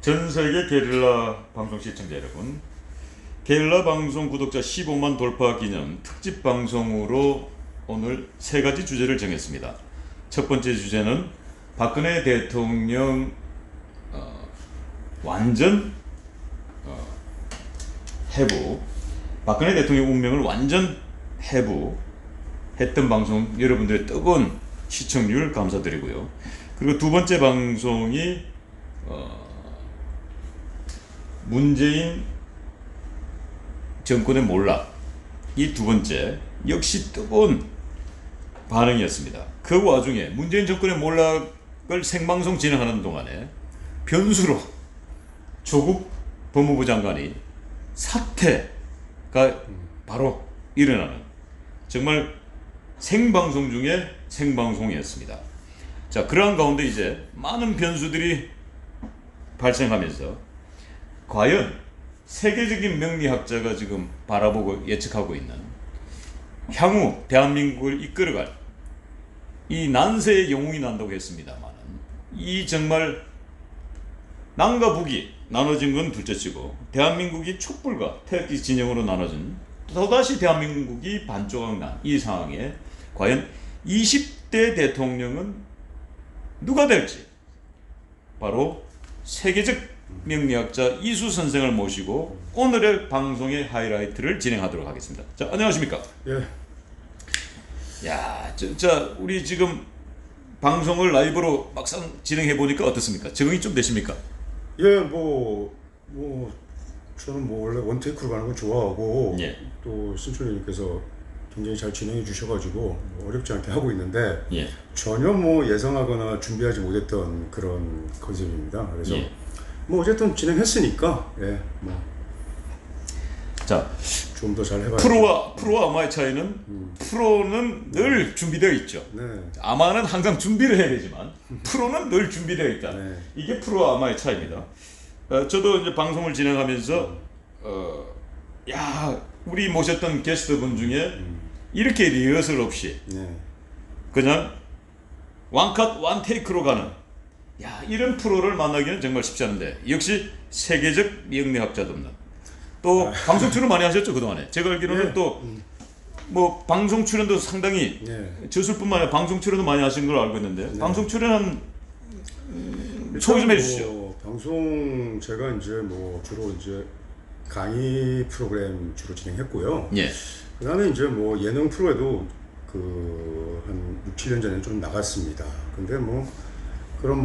전세계 게릴라 방송 시청자 여러분, 게릴라 방송 구독자 15만 돌파 기념 특집 방송으로 오늘 세 가지 주제를 정했습니다. 첫 번째 주제는 박근혜 대통령 완전 해부, 박근혜 대통령 운명을 완전 해부했던 방송, 여러분들의 뜨거운 시청률 감사드리고요. 그리고 두 번째 방송이 문재인 정권의 몰락, 이 두 번째 역시 뜨거운 반응이었습니다. 그 와중에 문재인 정권의 몰락을 생방송 진행하는 동안에 변수로 조국 법무부 장관이 사태가 바로 일어나는 정말 생방송 중에 생방송이었습니다. 자, 그러한 가운데 이제 많은 변수들이 발생하면서 과연 세계적인 명리학자가 지금 바라보고 예측하고 있는 향후 대한민국을 이끌어갈 이 난세의 영웅이 난다고 했습니다만, 이 정말 남과 북이 나눠진 건 둘째치고 대한민국이 촛불과 태극기 진영으로 나눠진, 또다시 대한민국이 반조각 난 이 상황에 과연 20대 대통령은 누가 될지, 바로 세계적 명리학자 이수 선생을 모시고 오늘의 방송의 하이라이트를 진행하도록 하겠습니다. 자, 안녕하십니까? 예. 야, 우리 지금 방송을 라이브로 막상 진행해 보니까 어떻습니까? 적응이 좀 되십니까? 예, 저는 원래 원테이크로 가는 걸 좋아하고, 예. 또 신촌님께서 굉장히 잘 진행해 주셔가지고 어렵지 않게 하고 있는데, 예. 전혀 예상하거나 준비하지 못했던 그런 컨셉입니다. 그래서 예. 어쨌든 진행했으니까, 예, 자, 좀 더 잘 해봐야죠. 프로와 아마의 차이는, 프로는 늘 준비되어 있죠. 네. 아마는 항상 준비를 해야 되지만 프로는 늘 준비되어 있다. 네. 이게 프로와 아마의 차이입니다. 저도 이제 방송을 진행하면서 우리 모셨던 게스트분 중에 이렇게 리허설 없이 네. 그냥 원컷 원테이크로 가는, 이런 프로를 만나기는 정말 쉽지 않은데, 역시 세계적 명리학자도 없는, 또 방송 출연 많이 하셨죠 그동안에. 제가 알기로는 예. 또 방송 출연도 상당히, 저술뿐만 아니라 방송 출연도 많이 하신 걸로 알고 있는데, 방송 출연한 소개 좀 해주시죠. 방송 제가 이제 주로 이제 강의 프로그램 주로 진행했고요. 예. 그다음에 이제 예능 프로에도 한 6, 7년 전에 좀 나갔습니다. 근데 그런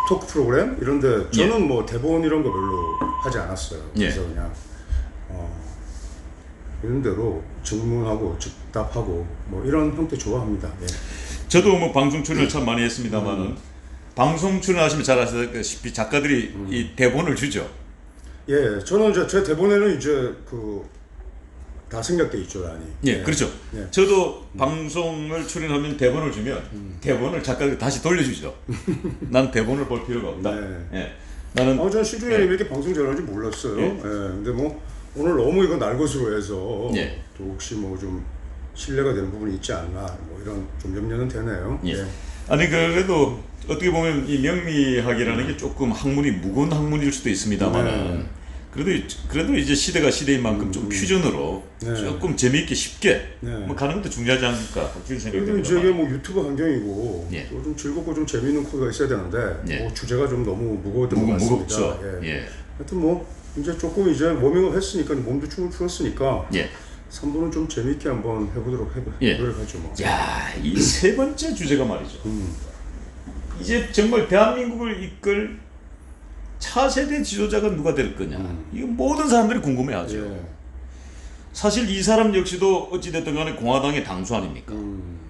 토크 프로그램 이런데 저는 대본 이런 거 별로 하지 않았어요. 그래서 그냥 이런 대로 질문하고 즉답하고 이런 형태 좋아합니다. 예. 저도 방송 출연을 참 많이 했습니다만은, 방송 출연하시면 잘 아시다시피 작가들이 이 대본을 주죠. 예, 저는 이제 제 대본에는 이제 다 생략돼 있죠, 아니. 예, 그렇죠. 예. 저도 방송을 출연하면 대본을 주면 대본을 작가들이 다시 돌려주죠. 난 대본을 볼 필요가 없다. 네. 예. 나는 전 시중에 이렇게 방송 잘하는지 몰랐어요. 예. 근데 오늘 너무 이거 날 것으로 해서 또 혹시 좀 신뢰가 되는 부분이 있지 않나, 이런 좀 염려는 되네요. 예. 아니, 그래도 어떻게 보면 이 명리학이라는 게 조금 학문이 무거운 학문일 수도 있습니다만은, 그래도 이제 시대가 시대인 만큼 좀 퓨전으로 조금 재미있게 쉽게 가는 것도 중요하지 않을까, 그런 생각이 듭니다. 이제 이게 유튜브 환경이고 또 좀 즐겁고 좀 재미있는 코드가 있어야 되는데 주제가 좀 너무 무거웠던 것 같습니다. 무겁죠. 예. 하여튼 이제 조금 이제 워밍업 했으니까, 몸도 춤을 풀었으니까 3부는 좀 재미있게 한번 해보도록 하죠. 야, 이 세 번째 주제가 말이죠. 이제 정말 대한민국을 이끌 차세대 지도자가 누가 될 거냐. 이거 모든 사람들이 궁금해하죠. 예. 사실 이 사람 역시도 어찌됐든 간에 공화당의 당수 아닙니까?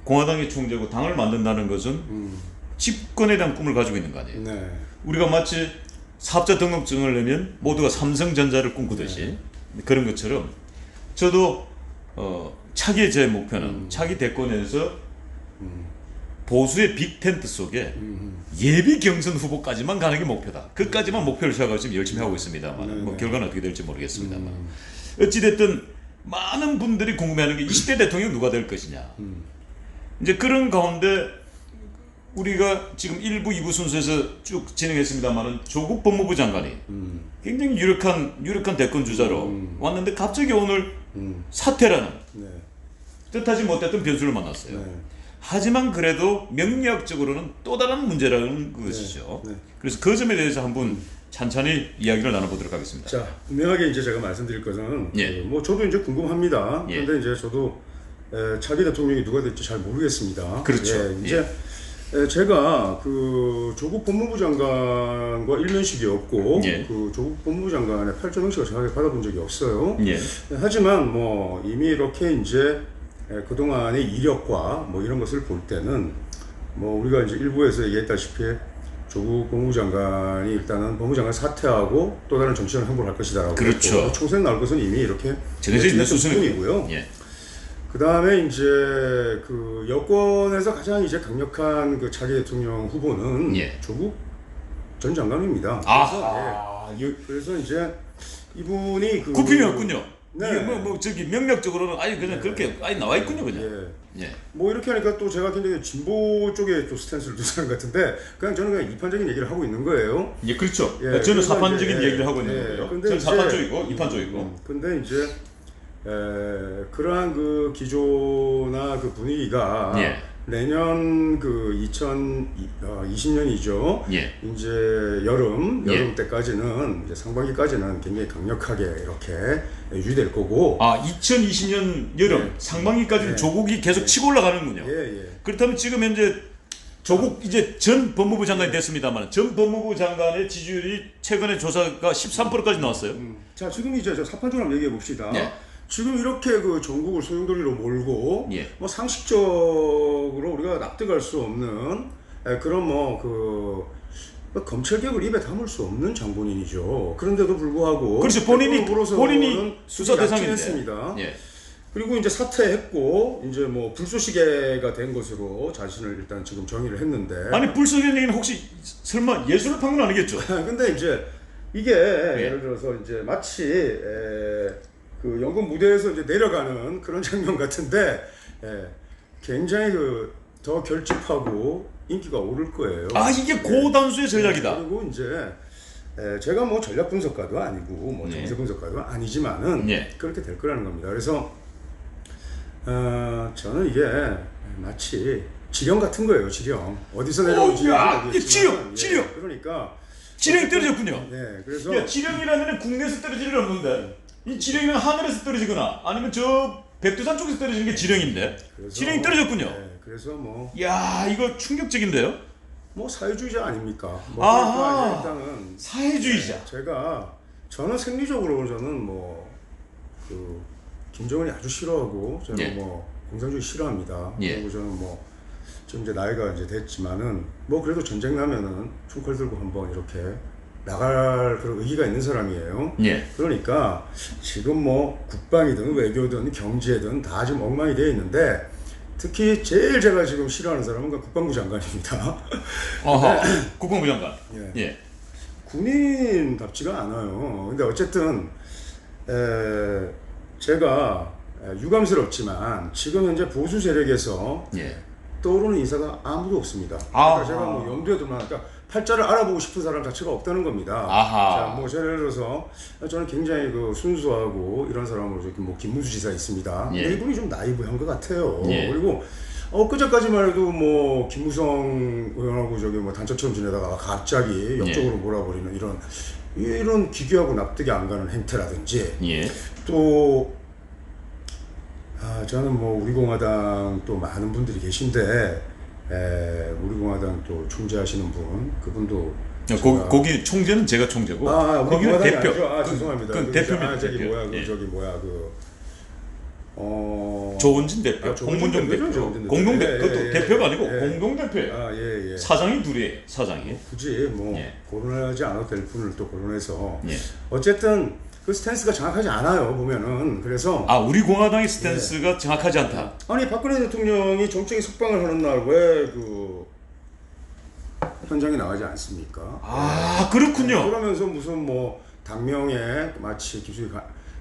공화당의 총재고 당을 만든다는 것은 집권에 대한 꿈을 가지고 있는 거 아니에요. 네. 우리가 마치 사업자 등록증을 내면 모두가 삼성전자를 꿈꾸듯이 그런 것처럼, 저도 차기 제 목표는 차기 대권에서 보수의 빅텐트 속에 예비 경선 후보까지만 가는 게 목표다. 그까지만 목표를 세워가지고 지금 열심히 하고 있습니다만, 결과는 어떻게 될지 모르겠습니다만, 어찌됐든 많은 분들이 궁금해하는 게 20대 대통령 누가 될 것이냐. 이제 그런 가운데 우리가 지금 1부, 2부 순서에서 쭉 진행했습니다만은 조국 법무부 장관이 굉장히 유력한 대권 주자로 왔는데 갑자기 오늘 사퇴라는 네. 뜻하지 못했던 변수를 만났어요. 네. 하지만 그래도 명리학적으로는 또 다른 문제라는 것이죠. 네. 그래서 그 점에 대해서 한번 찬찬히 이야기를 나눠보도록 하겠습니다. 자, 분명하게 이제 제가 말씀드릴 것은 예. 뭐 저도 이제 궁금합니다. 예. 그런데 이제 저도 차기 대통령이 누가 될지 잘 모르겠습니다. 그렇죠. 예, 이제 제가 그 조국 법무부 장관과 일면식이었고 예. 그 조국 법무부 장관의 8점 형식을 정확하게 받아본 적이 없어요. 예. 하지만 뭐 이미 이렇게 이제 그동안의 이력과 뭐 이런 것을 볼 때는 뭐 우리가 이제 일부에서 얘기했다시피 조국 법무부 장관이 일단은 법무부 장관 사퇴하고 또 다른 정치적 행보를 할 것이다라고 그렇죠. 했고, 총선 나올 것은 이미 이렇게 정해져 있는 수순이고요. 예. 그 다음에 이제 그 여권에서 가장 이제 강력한 그 차기 대통령 후보는 예. 조국 전 장관입니다. 아, 그래서 이제 이분이 그 굽힘이었군요. 네. 이게 뭐 저기 명략적으로는 아예 그냥 그렇게 아예 나와 있군요, 그냥. 예. 뭐 이렇게 하니까 또 제가 굉장히 진보 쪽에 또 스탠스를 두는 것 같은데 그냥 저는 그냥 이판적인 얘기를 하고 있는 거예요. 예, 그렇죠. 예, 저는 그래서 사판적인 이제, 얘기를 하고 있는 예, 거고요. 근데 저는 이제, 사판적이고 이판적이고. 근데 이제 그러한 그 기조나 그 분위기가 예. 내년 그 2020년이죠. 예. 이제 여름 예. 때까지는 이제 상반기까지는 굉장히 강력하게 이렇게 유지될 거고. 아, 2020년 여름 예. 상반기까지는 예. 조국이 계속 치고 올라가는군요. 예. 그렇다면 지금 현재 조국 이제 전 법무부 장관이 됐습니다만 전 법무부 장관의 지지율이 최근에 조사가 13%까지 나왔어요. 자, 지금 이제 저 사판적으로 한번 얘기해 봅시다. 예. 지금 이렇게 그 전국을 소용돌이로 몰고 예. 뭐 상식적으로 우리가 납득할 수 없는 그런 뭐 검찰 개혁을 입에 담을 수 없는 장본인이죠. 그런데도 불구하고 그렇죠. 본인이 대통령으로서는 수사 대상인데. 약진했습니다. 예. 그리고 이제 사퇴했고 이제 뭐 불쏘시개가 된 것으로 자신을 일단 지금 정의를 했는데 아니 불쏘시개 얘기는 혹시 설마 예술을 판 건 아니겠죠? 근데 이제 이게 예를 들어서 이제 마치 그 연극 무대에서 이제 내려가는 그런 장면 같은데 굉장히 그 더 결집하고 인기가 오를 거예요. 아, 이게 고단수의 전략이다. 그리고 이제 제가 뭐 전략 분석가도 아니고 뭐 정세 분석가도 아니지만은 그렇게 될 거라는 겁니다. 그래서 저는 이게 마치 지령 같은 거예요. 지령 어디서 내려오는지 모르겠지만 지령. 그러니까 지령이 떨어졌군요. 네, 그래서 야, 지령이라면 국내에서 떨어질 일 없는데 이 지령이면 하늘에서 떨어지거나 아니면 저 백두산 쪽에서 떨어지는 게 지령인데 지령이 떨어졌군요. 네, 그래서 뭐 야, 이거 충격적인데요. 뭐 사회주의자 아닙니까? 뭐 아하. 그러니까 일단은 사회주의자. 저는 생리적으로 저는 뭐 그 김정은이 아주 싫어하고 저는 뭐 공산주의 싫어합니다. 그리고 저는 뭐 좀 이제 나이가 이제 됐지만은 뭐 그래도 전쟁 나면은 총칼 들고 한번 이렇게 나갈 그런 의기가 있는 사람이에요. 그러니까 지금 뭐 국방이든 외교든 경제든 다 지금 엉망이 되어 있는데 특히 제일 제가 지금 싫어하는 사람은 국방부 장관입니다. 아하, 국방부 장관. 군인답지가 않아요. 근데 어쨌든 제가 유감스럽지만 지금 현재 보수 세력에서 떠오르는 인사가 아무도 없습니다. 그러니까 제가 뭐 염두에 두면 그러니까 팔자를 알아보고 싶은 사람 자체가 없다는 겁니다. 자, 뭐 예를 들어서 저는 굉장히 그 순수하고 이런 사람으로 저기 뭐 김문수 지사 있습니다. 근데 이분이 좀 나이브한 것 같아요. 그리고 그저까지만 해도 뭐 김무성 의원하고 저기 뭐 단체처럼 지내다가 갑자기 역적으로 몰아버리는 이런 기괴하고 납득이 안 가는 행태라든지 또 저는 뭐 우리공화당 또 많은 분들이 계신데 우리공화당 또 총재하시는 분 그분도 거기 총재는 제가 총재고 거기는 대표. 죄송합니다. 그건 대표입니다. 저기 대표. 뭐야 조원진 대표, 홍문종 대표, 그것도 대표가 아니고 공동대표예요. 사장이 둘이에요. 사장이. 굳이 뭐 거론하지 않아도 될 분을 또 거론해서 어쨌든 그 스탠스가 정확하지 않아요 보면은. 그래서 우리 공화당의 스탠스가 정확하지 않다. 아니 박근혜 대통령이 정책이 석방을 하는 날 왜 그 현장에 나가지 않습니까? 그렇군요. 그러면서 무슨 뭐 당명에 마치 기술이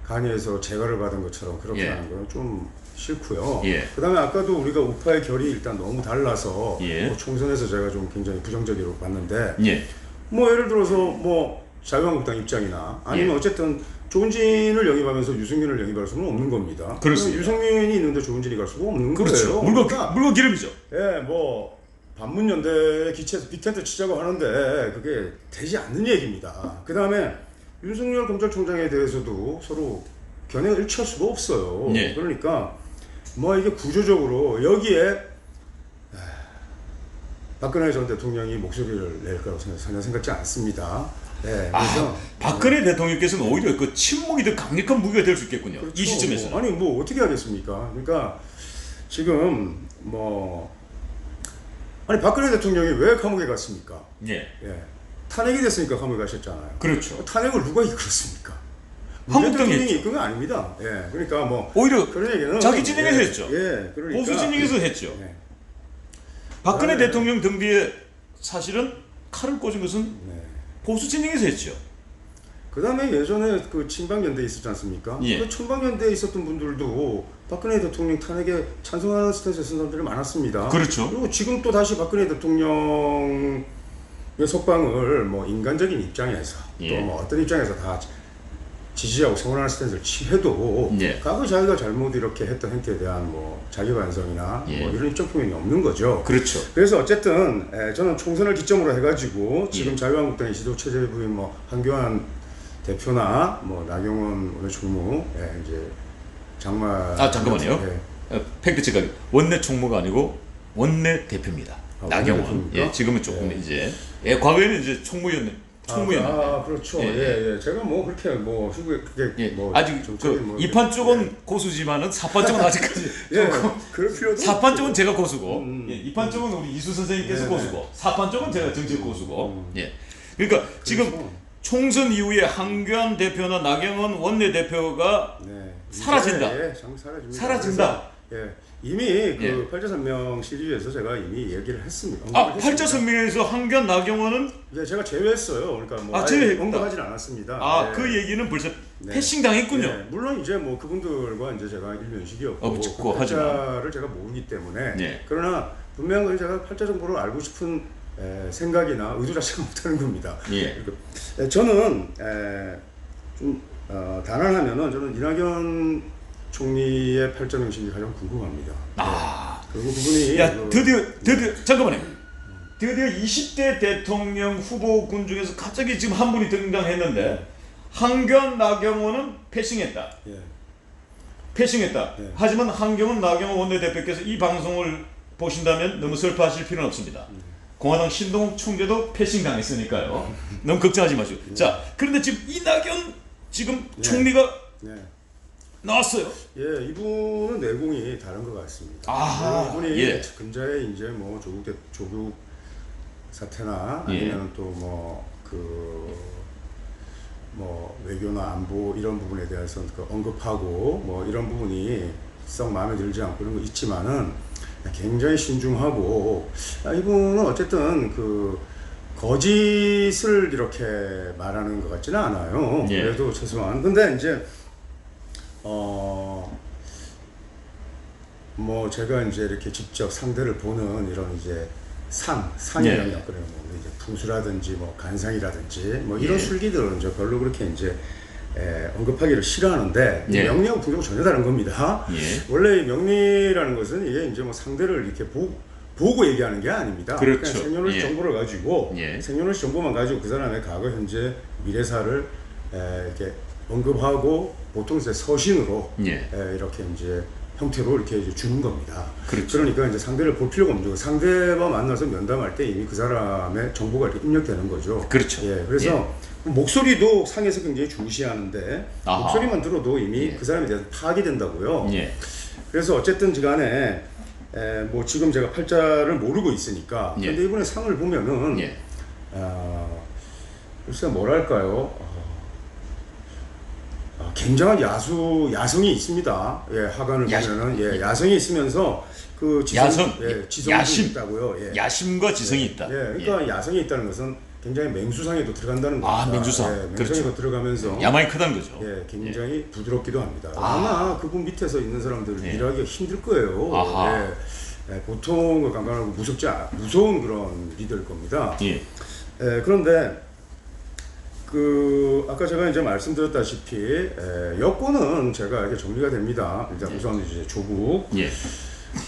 간이에서 제거를 받은 것처럼 그렇게 예. 하는 건 좀 싫고요. 예. 그다음에 아까도 우리가 우파의 결이 일단 너무 달라서 예. 뭐 총선에서 제가 좀 굉장히 부정적으로 봤는데 예. 뭐 예를 들어서 뭐 자유한국당 입장이나 아니면 예. 어쨌든 조은진을 영입하면서 유승민을 영입할 수는 없는 겁니다. 그렇습니다. 유승민이 있는데 조은진이 갈 수가 없는 그렇죠. 거예요. 물건 기름이죠. 예, 뭐 반문연대 기체에서 빅텐트 치자고 하는데 그게 되지 않는 얘기입니다. 그 다음에 윤석열 검찰총장에 대해서도 서로 견해가 일치할 수가 없어요. 예. 그러니까 뭐 이게 구조적으로 여기에 박근혜 전 대통령이 목소리를 낼 거라고 전혀 생각지 않습니다. 예, 그래서 박근혜 대통령께서는 오히려 그 침묵이 더 강력한 무기가 될 수 있겠군요. 그렇죠. 이 시점에서는. 아니 뭐 어떻게 하겠습니까? 그러니까 지금 뭐 아니 박근혜 대통령이 왜 감옥에 갔습니까? 예. 예. 탄핵이 됐으니까 감옥에 가셨잖아요. 그렇죠. 탄핵을 누가 이끌었습니까? 한국 대통령이 당이 이끈 건 아닙니다. 예. 그러니까 뭐 오히려 그런 얘기는 자기 진영에서 예, 했죠. 예. 그러니까 보수 진영에서 했죠. 예. 박근혜 네. 대통령 등 뒤에 사실은 칼을 꽂은 것은 네. 보수 진영에서 했죠. 그다음에 예전에 그 친박연대 있었지 않습니까? 예. 그 친박연대에 있었던 분들도 박근혜 대통령 탄핵에 찬성하는 스탠스에 쓴 사람들이 많았습니다. 그렇죠. 그리고 지금 또 다시 박근혜 대통령의 석방을 뭐 인간적인 입장에서 예. 또 뭐 어떤 입장에서 다 지지하고 성원하는 스탠스를 취해도 예. 과거 자기가 잘못 이렇게 했던 행태에 대한 뭐 자기 반성이나 예. 뭐 이런 입장 표명이 없는 거죠. 그렇죠. 그래서 어쨌든 저는 총선을 기점으로 해가지고 지금 예. 자유한국당의 지도체제 부인 뭐 한교안 대표나 뭐 나경원 원내 총무 이제 장마 잠깐만요. 팩트 체크하기. 원내 총무가 아니고 원내 대표입니다. 아, 나경원. 원내 대표입니까? 예, 지금은 조금 예. 이제 과거에는 이제 총무였는데. 그렇죠. 예, 예. 제가 뭐 그렇게 뭐 그게 예. 뭐 아직 정책이 그 뭐 이판 쪽은 고수지만은 사판 쪽은 아직까지 예. 조금 그럴 필요도 사판 쪽은 제가 고수고 음. 예, 이판 쪽은 우리 이수 선생님께서 네. 고수고 사판 쪽은 제가 정책 고수고 예. 그러니까 지금 그래서, 총선 이후에 한교안 대표나 나경원 원내 대표가 네. 사라진다. 예, 사라집니다. 사라진다. 그래서, 예. 이미 그 예. 팔자선명 시리즈에서 제가 이미 얘기를 했습니다. 팔자 선명에서 한교안 나경원은 예, 제가 제외했어요. 그러니까 뭐 제외했다. 언급하진 않았습니다. 예. 그 얘기는 벌써 네. 패싱 당했군요. 예, 물론 이제 뭐 그분들과 이제 제가 일면식이었고 그렇고 그 하지만. 팔자를 제가 모르기 때문에 예. 그러나 분명히 제가 팔자 정보를 알고 싶은 생각이나 의도 자체가 없다는 겁니다. 예. 저는 좀 단언하면은 저는 이낙연 총리의 팔자 명식이 가장 궁금합니다. 그리고 그분이 드디어 잠깐만요. 드디어 20대 대통령 후보군 중에서 갑자기 지금 한 분이 등장했는데 한교안 나경원은 패싱했다. 예. 패싱했다. 예. 하지만 한경원 나경원 원내대표께서 이 방송을 보신다면 너무 슬퍼하실 필요는 없습니다. 공화당 신동욱 총재도 패싱 당했으니까요. 너무 걱정하지 마시고. 자, 그런데 지금 이낙연 지금 총리가 네. 나왔어요. 예, 이분은 내공이 다른 것 같습니다. 이분이 예. 근자에 이제 뭐 조국 사태나 아니면 또 뭐 외교나 안보 이런 부분에 대해서 언급하고 뭐 이런 부분이 썩 마음에 들지 않고 이런 거 있지만은 굉장히 신중하고 이분은 어쨌든 거짓을 이렇게 말하는 것 같지는 않아요. 예. 그래도 최소한 근데 이제 뭐 제가 이제 이렇게 직접 상대를 보는 이런 이제 상의 예. 영역 그래요. 뭐 이제 부수라든지 뭐 간상이라든지 뭐 이런 예. 술기들은 저 별로 그렇게 이제 언급하기를 싫어하는데 예. 명리하고 풍조가 전혀 다른 겁니다. 예. 원래 이 명리라는 것은 이게 이제 뭐 상대를 이렇게 보고 얘기하는 게 아닙니다. 그렇죠. 그냥 생년월일 예. 정보를 가지고 예. 생년월일 정보만 가지고 그 사람의 과거, 현재, 미래사를 이렇게 언급하고 보통 이제 서신으로 예. 이렇게 이제 형태로 이렇게 이제 주는 겁니다. 그렇죠. 그러니까 이제 상대를 볼 필요가 없는 거고 상대와 만나서 면담할 때 이미 그 사람의 정보가 이렇게 입력되는 거죠. 그렇죠. 예, 그래서 목소리도 상에서 굉장히 중시하는데 아하. 목소리만 들어도 이미 그 사람에 대해서 파악이 된다고요. 예. 그래서 어쨌든 간에 뭐 지금 제가 팔자를 모르고 있으니까 예. 근데 이번에 상을 보면은 예. 글쎄 뭐랄까요. 굉장한 야성이 있습니다. 예, 하관을 보면은 야성이 있으면서 지성이 야심. 있다고요. 예. 야심과 지성이 있다. 예, 그러니까 야성이 있다는 것은 굉장히 맹수상에도 들어간다는 겁니다. 아, 맹수상. 예, 그렇죠. 맹수상에도 들어가면서 야망이 크다는 거죠. 예, 굉장히 부드럽기도 합니다. 아마 그분 밑에서 있는 사람들 예. 일하기가 힘들 거예요. 아하. 예, 예, 보통 강간하고 무서운 그런 리더일 겁니다. 예. 예, 그런데 아까 제가 이제 말씀드렸다시피 여권은 제가 이렇게 정리가 됩니다. 일단 우선 이제 조국. 예.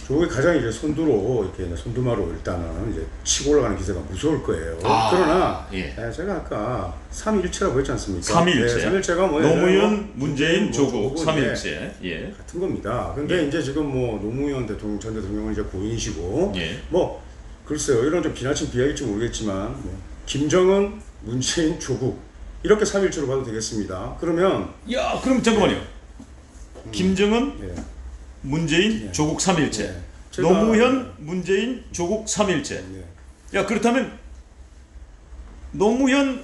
조국이 가장 이제 선두로 이렇게 이제 선두마로 일단은 이제 치고 올라가는 기세가 무서울 거예요. 아, 그러나 예. 제가 아까 3.1체라고 했지 않습니까? 삼일체. 3.1체가 뭐예요? 노무현, 문재인, 조국 조국은 3일체. 예. 같은 겁니다. 근데 이제 지금 뭐 노무현 대통령 전 대통령은 이제 고인이시고 예. 뭐 글쎄요 이런 좀 지나친 비약일지 모르겠지만 뭐 김정은, 문재인, 조국 이렇게 3.1체로 봐도 되겠습니다. 그러면 야, 그럼 잠깐만요. 김정은, 예. 문재인, 예. 조국 3일체. 예. 제가- 노무현, 문재인, 조국 3일체. 예. 야, 그렇다면 노무현,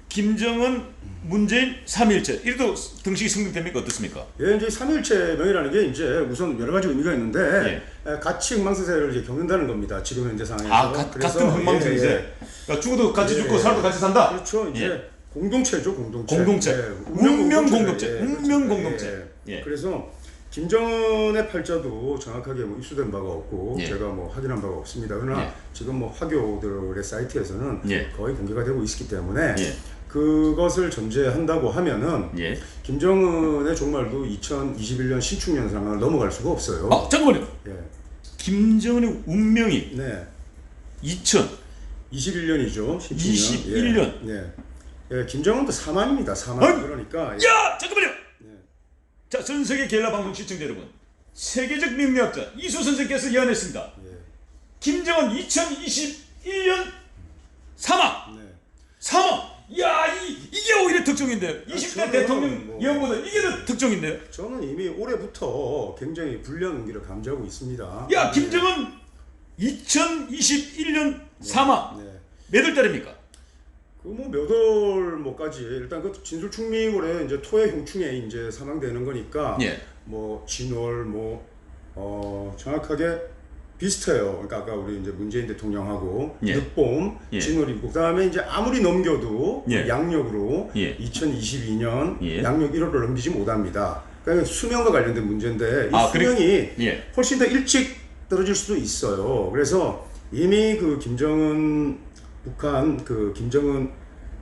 김정은, 문재인 3일체. 이래도 등식이 성립됩니까? 어떻습니까? 예, 이제 3.1체 명이라는 게 이제 우선 여러 가지 의미가 있는데 같이 흥망성쇠를 이제 겪는다는 겁니다. 지금 현재 상황에서. 아, 그래서 같은 흥망성쇠. 예, 예. 그러니까 죽어도 같이 예, 죽고 예. 살도 같이 산다. 그렇죠. 이제 예. 공동체죠, 공동체. 공동체. 운명 공동체. 운명 공동체. 예. 예. 그래서 김정은의 팔자도 정확하게 뭐 입수된 바가 없고 예. 제가 뭐 확인한 바가 없습니다. 그러나 예. 지금 뭐 화교들의 사이트에서는 예. 거의 공개가 되고 있기 때문에 예. 그것을 전제한다고 하면은 예. 김정은의 종말도 2021년 신축년상을 넘어갈 수가 없어요. 아, 잠깐만요. 예. 김정은의 운명이 네. 2021년. 21년이죠. 예, 김정은도 사만입니다. 사만. 아니, 그러니까 야, 잠깐만요. 예. 자, 전 세계 게릴라 방송 시청자 여러분, 세계적 명리학자 이수 선생께서 예언했습니다. 예. 김정은 2021년 사망. 네. 사망. 야, 이게 오히려 특종인데요. 20대 저는 대통령 뭐- 예언보다 이게 더 특종인데요. 저는 이미 올해부터 굉장히 불리한 운기를 감지하고 있습니다. 야, 김정은 2021년 사망. 네. 몇 월달입니까? 그 뭐 몇 월 뭐까지 일단 그 진술충미월에 이제 토의 형충에 이제 사망되는 거니까 예. 뭐 진월 정확하게 비슷해요. 그러니까 아까 우리 이제 문재인 대통령하고 예. 늦봄 예. 진월이고 그다음에 이제 아무리 넘겨도 예. 양력으로 예. 2022년 예. 양력 1월을 넘기지 못합니다. 그러니까 수명과 관련된 문제인데 이 아, 수명이 예. 훨씬 더 일찍 떨어질 수도 있어요. 그래서 이미 그 북한 김정은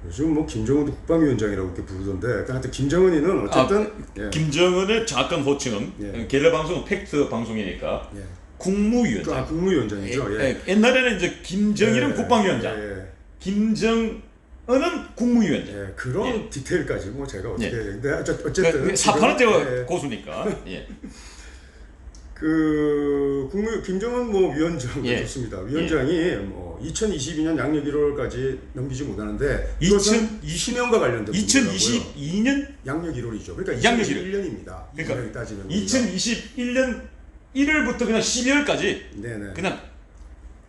요즘 뭐 김정은도 국방위원장이라고 이렇게 부르던데 하여튼 김정은이는 어쨌든 예. 김정은의 정확한 호칭은 예. 게릴라 방송은 팩트 방송이니까 예. 국무위원장. 국무위원장이죠. 예. 옛날에는 이제 김정일은 예. 국방위원장, 예. 김정은은 국무위원장. 예. 그런 예. 디테일까지 뭐 제가 어떻게 예. 근데 어쨌든 사파는 지금, 제가 예. 고수니까. 예. 김정은 뭐 위원장 예. 좋습니다. 위원장이 뭐 2022년 양력 1월까지 넘기지 못하는데 2020 20년과 관련된 문제라고요. 2022년 양력 1월이죠. 그러니까 양력 2021년입니다. 그러니까 따지면 2021년 1월부터 그냥 12월까지 네네. 그냥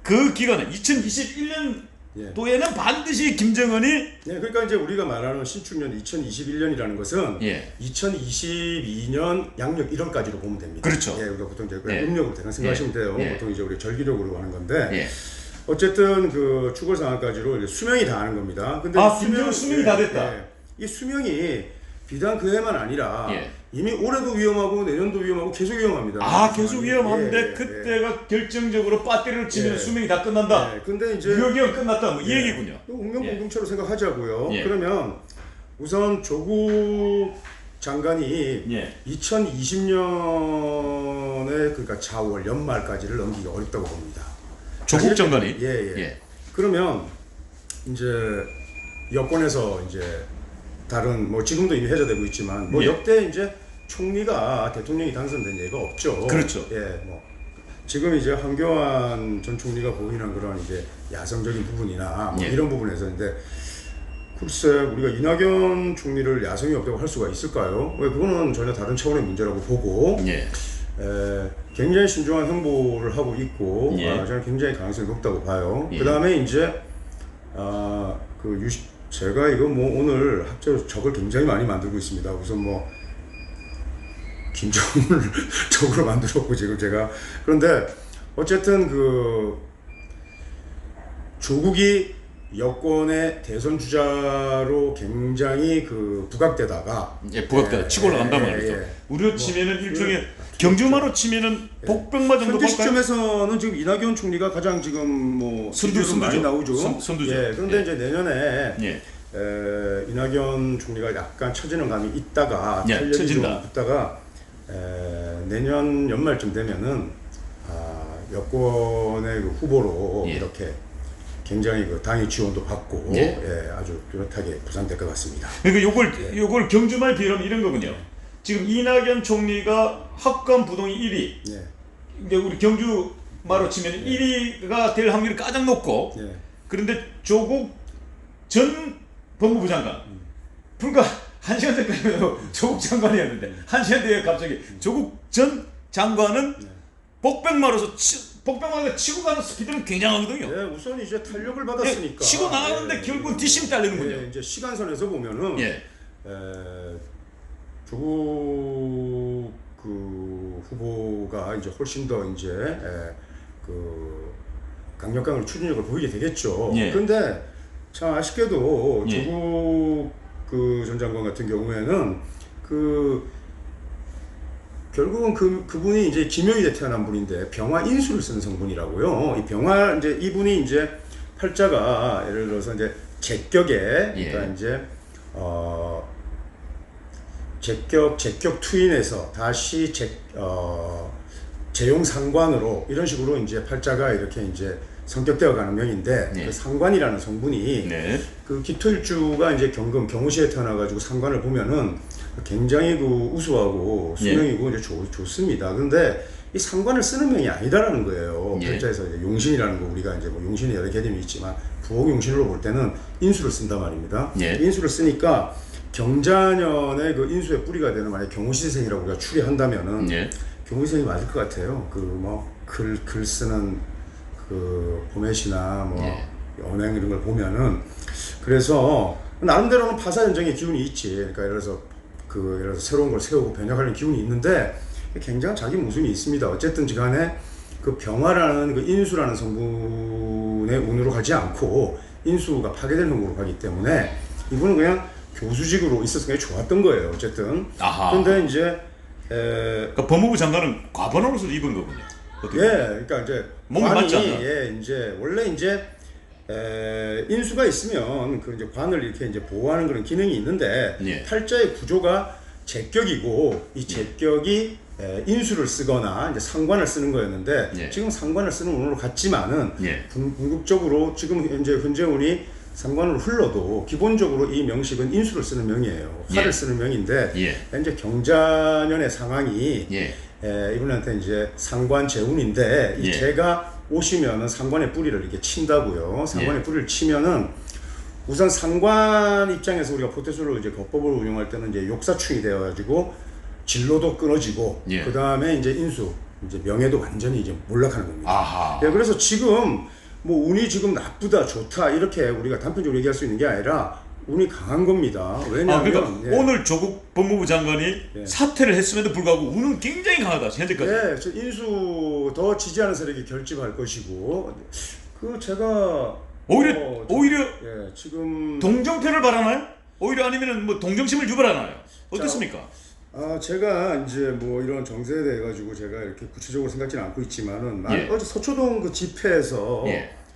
그 기간에 2021년 예. 도에는 반드시 김정은이 예, 그러니까 이제 우리가 말하는 신축년 2021년이라는 것은 예. 2022년 양력 1월까지로 보면 됩니다. 그렇죠. 예, 우리가 보통 이제 예. 음력으로 대강 생각하시면 돼요. 예. 보통 이제 우리 절기력으로 하는 건데 예. 어쨌든 그 추월 상황까지로 이제 수명이 다 하는 겁니다. 근데 아, 이 김정은 수명이 다 됐다. 이 수명이 비단 그 해만 아니라 예. 이미 올해도 위험하고 내년도 위험하고 계속 위험합니다. 아, 계속 위험한데 예, 예, 그때가 결정적으로 배터리를 치면 예. 수명이 다 끝난다. 예, 근데 이제 유효기간 끝났다. 뭐 이 예. 얘기군요. 운명 예. 공동체로 생각하자고요. 예. 그러면 우선 조국 장관이 예. 2020년에 그러니까 자월 연말까지를 넘기기 어렵다고 봅니다. 조국 장관이. 예. 예. 그러면 이제 여권에서 이제 다른 뭐 지금도 이미 해제되고 있지만 뭐 예. 역대 이제 총리가 대통령이 당선된 예가 없죠. 그렇죠. 예, 뭐 지금 이제 황교안 전 총리가 보이는 그런 이제 야성적인 부분이나 뭐 예. 이런 부분에서 근데 글쎄 우리가 이낙연 총리를 야성이 없다고 할 수가 있을까요? 왜 그거는 전혀 다른 차원의 문제라고 보고 예. 굉장히 신중한 행보를 하고 있고 예. 저는 굉장히 가능성이 높다고 봐요. 예. 그 다음에 이제 제가 이거 뭐 오늘 합체로 적을 굉장히 많이 만들고 있습니다. 우선 뭐 김정은을 적으로 만들었고 지금 제가 그런데 어쨌든 그 조국이 여권의 대선 주자로 굉장히 그 부각되다가 예, 부각되다 치고 올라간단 말이죠. 우리로 치면은 일종의 경주마로 치면은 복병마 정도 현재 볼까요? 시점에서는 지금 이낙연 총리가 가장 지금 뭐 선두죠. 많이 나오죠. 선두죠. 예, 그런데 예. 이제 내년에 예. 이낙연 총리가 약간 처지는 감이 있다가 예, 탄력이 처진다. 좀 붙다가 내년 연말쯤 되면은 여권의 그 후보로 예. 이렇게 굉장히 그 당의 지원도 받고 예. 아주 뚜렷하게 부상될 것 같습니다. 그러니까 요걸 경주말 비하면 이런 거군요. 지금 이낙연 총리가 합감 부동의 1위. 예. 이제 우리 경주마로 치면 1위가 될 확률이 가장 높고 예. 그런데 조국 전 법무부 장관 불과 1시간 전까지는 조국 장관이었는데 1시간 뒤에 갑자기 조국 전 장관은 복병마로서 복병마가 치고 가는 스피드는 굉장하거든요. 예, 우선 이제 탄력을 받았으니까 치고 나가는데 결국은 뒷심 딸리는군요. 이제 시간선에서 보면은 조국 그 후보가 이제 훨씬 더 이제 그 강력한 추진력을 보이게 되겠죠. 예. 그런데 참 아쉽게도 예. 조국 그 전 장관 같은 경우에는 그 결국은 그분이 이제 김효일에 태어난 분인데 병화 인수를 쓰는 성분이라고요. 이 병화 이제 이분이 이제 팔자가 예를 들어서 이제 제격에 그러니까 이제 제격 투인에서 다시 재용 상관으로 이런 식으로 이제 팔자가 이렇게 이제 성격되어 가는 명인데 그 상관이라는 성분이 그 기토일주가 이제 경우시에 태어나가지고 상관을 보면은 굉장히 그 우수하고 수명이고 이제 좋습니다. 그런데 이 상관을 쓰는 명이 아니다라는 거예요. 팔자에서 이제 용신이라는 거 우리가 이제 뭐 용신이 여러 개념이 있지만 부옥용신으로 볼 때는 인수를 쓴단 말입니다. 인수를 쓰니까 경자년의 그 인수의 뿌리가 되는 만약 경우시생이라고 우리가 추리한다면은 경우시생이 맞을 것 같아요. 그 뭐 글 쓰는 그 포맷이나 뭐 언행 이런 걸 보면은 그래서 나름대로는 파사연정의 기운이 있지. 그러니까 예를 들어서 새로운 걸 세우고 변혁하는 기운이 있는데 굉장한 자기 모순이 있습니다. 어쨌든 간에 그 병화라는 그 인수라는 성분의 운으로 가지 않고 인수가 파괴될 놈으로 가기 때문에 이분은 그냥 교수직으로 있었을 게 좋았던 거예요. 어쨌든. 그런데 이제 그러니까 법무부 장관은 과반으로서 입은 거군요. 그러니까 이제 몸이 맞지 않나? 이제 원래 이제 인수가 있으면 그 이제 관을 이렇게 이제 보호하는 그런 기능이 있는데 팔자의 구조가 제격이고 이 제격이 인수를 쓰거나 이제 상관을 쓰는 거였는데 지금 상관을 쓰는 운으로 갔지만은 궁극적으로 지금 현재 운이 상관으로 흘러도 기본적으로 이 명식은 인수를 쓰는 명이에요. 화를 쓰는 명인데 이제 경자년의 상황이 이분한테 이제 상관 재운인데 이 제가 오시면은 상관의 뿌리를 이렇게 친다고요. 상관의 뿌리를 치면은 우선 상관 입장에서 우리가 포테술로 이제 거법을 운용할 때는 이제 욕사충이 되어가지고 진로도 끊어지고 그 다음에 이제 인수 이제 명예도 완전히 이제 몰락하는 겁니다. 그래서 지금 뭐 운이 지금 나쁘다 좋다 이렇게 우리가 단편적으로 얘기할 수 있는 게 아니라 운이 강한 겁니다. 왜냐하면 그러니까 오늘 조국 법무부 장관이 사퇴를 했음에도 불구하고 운은 굉장히 강하다 현재까지. 인수 더 지지하는 세력이 결집할 것이고 그 제가 오히려 지금 동정표를 바라나요? 오히려 아니면은 뭐 동정심을 유발하나요? 어떻습니까? 제가 이제 뭐 이런 정세에 대해 가지고 제가 이렇게 구체적으로 생각지는 않고 있지만은 어제 서초동 그 집회에서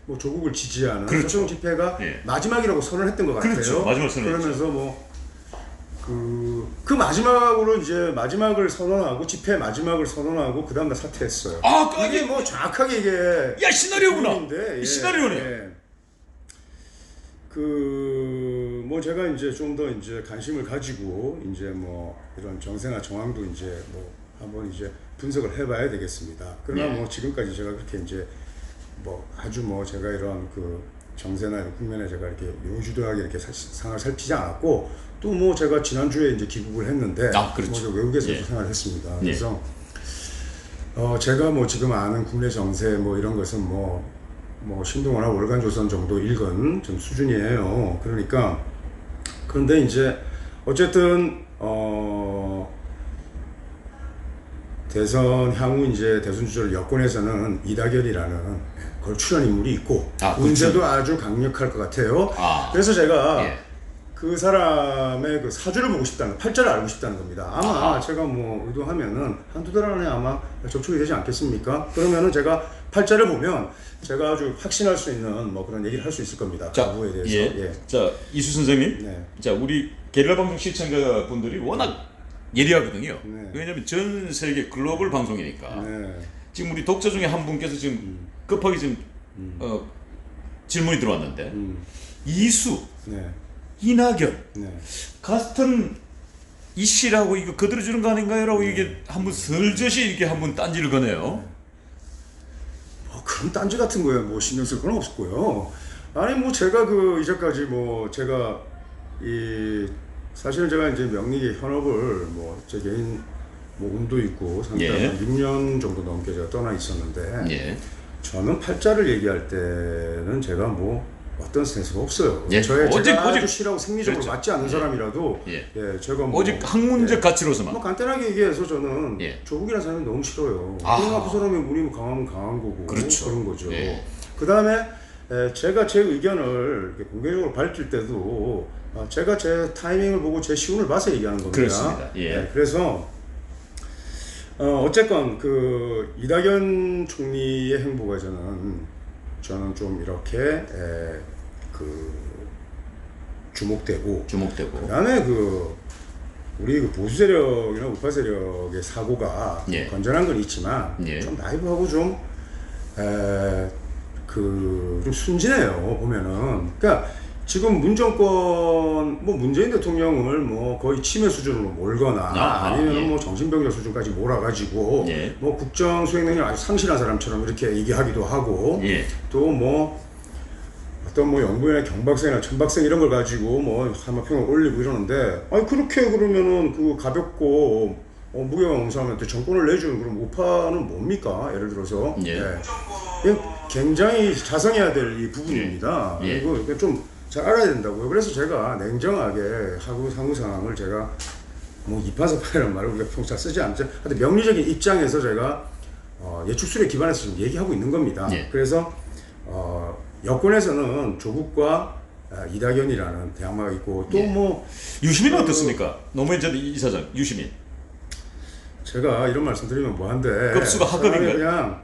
뭐 조국을 지지하는 서초동 집회가 마지막이라고 선언했던 것 같아요. 그렇죠. 마지막 선언했죠. 그러면서 뭐 그 마지막으로 이제 마지막을 선언하고 집회 마지막을 선언하고 그 다음날 사퇴했어요. 이게 뭐 정확하게 이게 시나리오구나. 시나리오네. 뭐 제가 이제 좀 더 이제 관심을 가지고 이제 뭐 이런 정세나 정황도 이제 뭐 한번 이제 분석을 해봐야 되겠습니다. 그러나 뭐 지금까지 제가 그렇게 이제 뭐 아주 뭐 제가 이런 그 정세나 이런 국면에 제가 이렇게 요주도하게 이렇게 상황을 살피지 않았고 또 뭐 제가 지난주에 이제 귀국을 했는데 뭐 외국에서도 생활을 했습니다. 그래서 제가 뭐 지금 아는 국내 정세 뭐 이런 것은 뭐 신동아나 월간조선 정도 읽은 좀 수준이에요. 그러니까 그런데 이제 어쨌든 대선 향후 이제 대선 주자를 여권에서는 이다결이라는 걸출한 인물이 있고 운세도 아주 강력할 것 같아요. 그래서 제가 그 사람의 그 사주를 보고 싶다는, 팔자를 알고 싶다는 겁니다. 아마 제가 뭐 의도하면은 한두 달 안에 아마 접촉이 되지 않겠습니까? 그러면은 제가 팔자를 보면 제가 아주 확신할 수 있는 뭐 그런 얘기를 할 수 있을 겁니다. 가부에 대해서. 자, 이수 선생님. 자, 우리 게릴라 방송 시청자분들이 워낙 예리하거든요. 왜냐면 전 세계 글로벌 방송이니까. 지금 우리 독자 중에 한 분께서 지금 급하게 지금 질문이 들어왔는데 이수, 이낙연 같은 이씨라고 이거 거들어주는 거 아닌가요? 라고 이게 한번 슬쩍이 이렇게 한번 딴지를 거네요. 그런 딴지 같은 거에 뭐 신경 쓸 건 없었고요. 아니 뭐 제가 그 이제까지 뭐 제가 사실은 제가 이제 명리계 현업을 뭐 제 개인 뭐 운도 있고 상당히 6년 정도 넘게 제가 떠나 있었는데 저는 팔자를 얘기할 때는 제가 뭐 어떤 센스가 없어요. 제가 아주 싫어하고 생리적으로 맞지 않는 사람이라도 제가 뭐 오직 학문적 가치로서만 뭐 간단하게 얘기해서 저는 조국이라는 사람이 너무 싫어요. 그러나 그 사람이 운이 강하면 강한 거고 그런 거죠. 그 다음에 제가 제 의견을 이렇게 공개적으로 밝힐 때도 제가 제 타이밍을 보고 제 시운을 봐서 얘기하는 겁니다. 그렇습니다. 그래서 어쨌건 그 이낙연 총리의 행보가 저는 좀 이렇게 그 주목되고 그다음에 그 우리 그 보수 세력이나 우파 세력의 사고가 건전한 건 있지만 좀 나이브하고 좀 순진해요 보면은. 그러니까 지금 문정권 뭐 문재인 대통령을 뭐 거의 치매 수준으로 몰거나 아니면 뭐 정신병자 수준까지 몰아가지고 뭐 국정 수행 능력 아주 상실한 사람처럼 이렇게 얘기하기도 하고 또 뭐 어떤 뭐 연구회나 경박생이나 천박생 이런 걸 가지고 뭐 한마평을 올리고 이러는데 아니 그렇게 그러면은 그 가볍고 무게감 사람한테 정권을 내주는 그럼 우파는 뭡니까? 예를 들어서 굉장히 자성해야 될 이 부분입니다. 이거 좀 잘 알아야 된다고요. 그래서 제가 냉정하게 상황 상황을 제가 뭐 이파사파이라는 말을 우리가 평소에 쓰지 않죠. 하여튼 명리적인 입장에서 제가 예측술에 기반해서 지금 얘기하고 있는 겁니다. 그래서 여권에서는 조국과 이낙연이라는 대항마가 있고 또 뭐 유시민은 어떻습니까? 노무현 전 이사장 유시민. 제가 이런 말씀 드리면 뭐한데 급수가 하급인가요? 그냥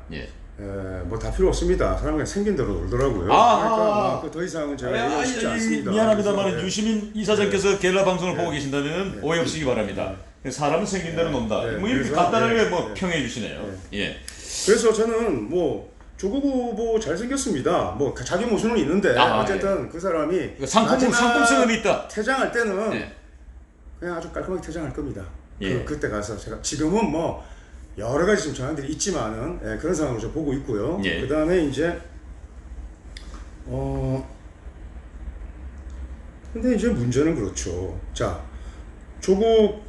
뭐 다 필요 없습니다. 사람 그냥 생긴 대로 놀더라고요. 그러니까 뭐 더 이상은 제가 얘기하고 싶지 않습니다. 미안합니다만 유시민 이사장께서 게릴라 방송을 보고 계신다면 오해 없으시기 바랍니다. 사람은 생긴 대로 논다. 뭐 이렇게 간단하게 뭐 평해 주시네요. 그래서 저는 뭐 조국 후보 잘생겼습니다. 뭐 자기 모습은 있는데 어쨌든 그 사람이 상품성은 있다. 퇴장할 때는 그냥 아주 깔끔하게 퇴장할 겁니다. 그때 가서 제가 지금은 뭐 여러 가지 지금 전환들이 있지만은 그런 상황을 좀 보고 있고요. 그 다음에 이제 근데 이제 문제는 그렇죠. 자, 조국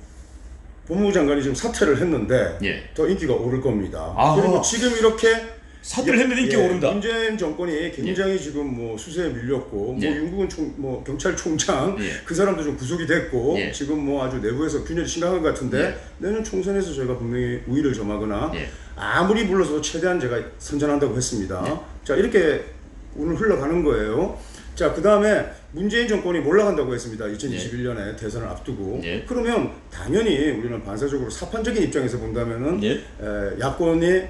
법무부 장관이 지금 사퇴를 했는데 더 인기가 오를 겁니다. 그리고 지금 이렇게 사퇴를 했는데 인기가 오른다. 문재인 정권이 굉장히 지금 뭐 수세에 밀렸고 뭐 윤국은 뭐 경찰총장 그 사람도 좀 구속이 됐고 지금 뭐 아주 내부에서 균열이 심각한 것 같은데 내년 총선에서 저희가 분명히 우위를 점하거나 아무리 불러서 최대한 제가 선전한다고 했습니다. 자, 이렇게 오늘 흘러가는 거예요. 자, 그 다음에 문재인 정권이 몰락한다고 했습니다. 2021년에 대선을 앞두고. 그러면 당연히 우리는 반사적으로 사판적인 입장에서 본다면은 야권이